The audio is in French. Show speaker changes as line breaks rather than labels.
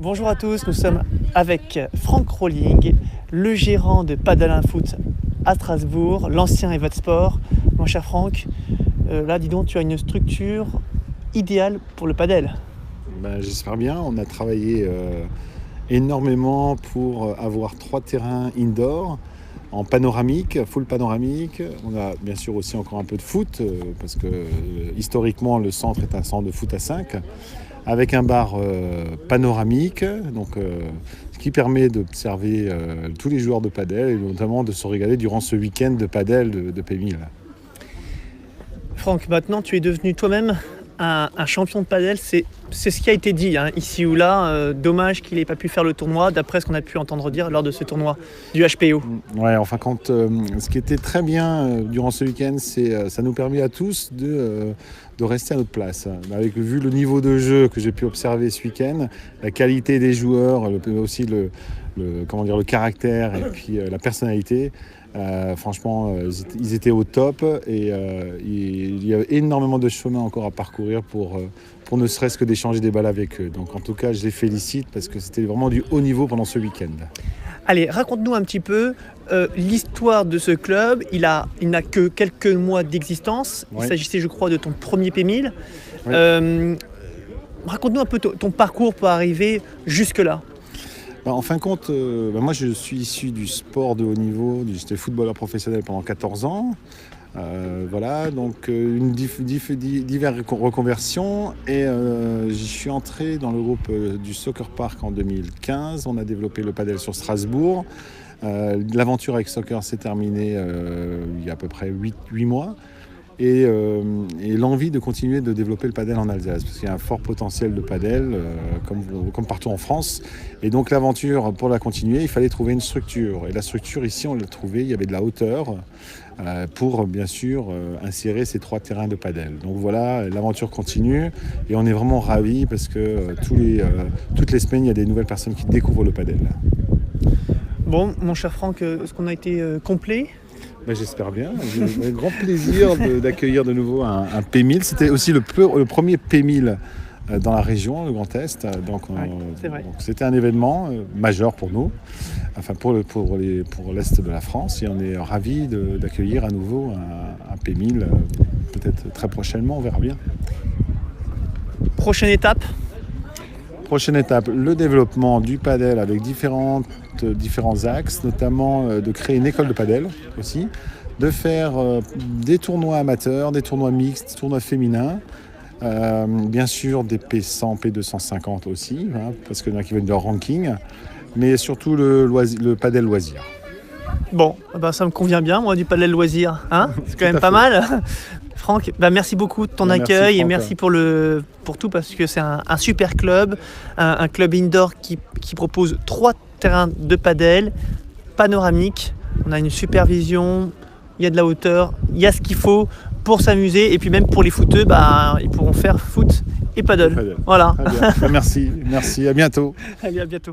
Bonjour à tous, nous sommes avec Franck Rolling, le gérant de Padel Foot à Strasbourg, l'ancien Evad Sport. Mon cher Franck, là dis donc tu as une structure idéale pour le padel.
J'espère bien, on a travaillé énormément pour avoir 3 terrains indoor en panoramique, full panoramique. On a bien sûr aussi encore un peu de foot parce que historiquement le centre est un centre de foot à 5 avec un bar panoramique, ce qui permet d'observer tous les joueurs de padel et notamment de se régaler durant ce week-end de padel de P1000.
Franck, maintenant tu es devenu toi-même un champion de padel, c'est ce qui a été dit ici ou là. Dommage qu'il n'ait pas pu faire le tournoi, d'après ce qu'on a pu entendre dire lors de ce tournoi du HPO.
Ouais, enfin, ce qui était très bien durant ce week-end, ça nous permet à tous de rester à notre place. Vu le niveau de jeu que j'ai pu observer ce week-end, la qualité des joueurs, aussi le caractère et puis la personnalité. Franchement, ils étaient au top et il y a énormément de chemin encore à parcourir pour ne serait-ce que d'échanger des balles avec eux. Donc en tout cas, je les félicite parce que c'était vraiment du haut niveau pendant ce week-end.
Allez, raconte-nous un petit peu l'histoire de ce club. Il n'a que quelques mois d'existence. Il s'agissait, je crois, de ton premier P1000. Oui. Raconte-nous un peu ton parcours pour arriver jusque-là.
En fin de compte, moi je suis issu du sport de haut niveau, j'étais footballeur professionnel pendant 14 ans. Diverses reconversions et j'y suis entré dans le groupe du Soccer Park en 2015. On a développé le padel sur Strasbourg. L'aventure avec Soccer s'est terminée il y a à peu près 8 mois. Et l'envie de continuer de développer le padel en Alsace, parce qu'il y a un fort potentiel de padel, comme partout en France. Et donc l'aventure, pour la continuer, il fallait trouver une structure. Et la structure, ici, on l'a trouvée, il y avait de la hauteur pour, bien sûr, insérer ces 3 terrains de padel. Donc voilà, l'aventure continue et on est vraiment ravis parce que toutes les semaines, il y a des nouvelles personnes qui découvrent le padel.
Bon, mon cher Franck, est-ce qu'on a été complet ?
J'espère bien. J'ai eu un grand plaisir d'accueillir de nouveau un P1000. C'était aussi le premier P1000 dans la région, le Grand Est. Donc c'était un événement majeur pour nous, enfin pour l'Est de la France. Et on est ravis d'accueillir à nouveau un P1000, peut-être très prochainement, on verra bien.
Prochaine étape,
le développement du padel avec différents axes, notamment de créer une école de padel aussi, de faire des tournois amateurs, des tournois mixtes, des tournois féminins, bien sûr des P100, P250 aussi, parce qu'il y en a qui veulent leur ranking, mais surtout le padel loisir.
Bon, ça me convient bien, moi, du padel loisir. C'est quand même pas mal. Franck, merci beaucoup de ton accueil et merci pour tout parce que c'est un super club, un club indoor qui propose 3 terrains de padel panoramique. On a une supervision, il y a de la hauteur, il y a ce qu'il faut pour s'amuser et puis même pour les footeux, ils pourront faire foot et padel.
Voilà. Merci, à bientôt.
Allez, à bientôt.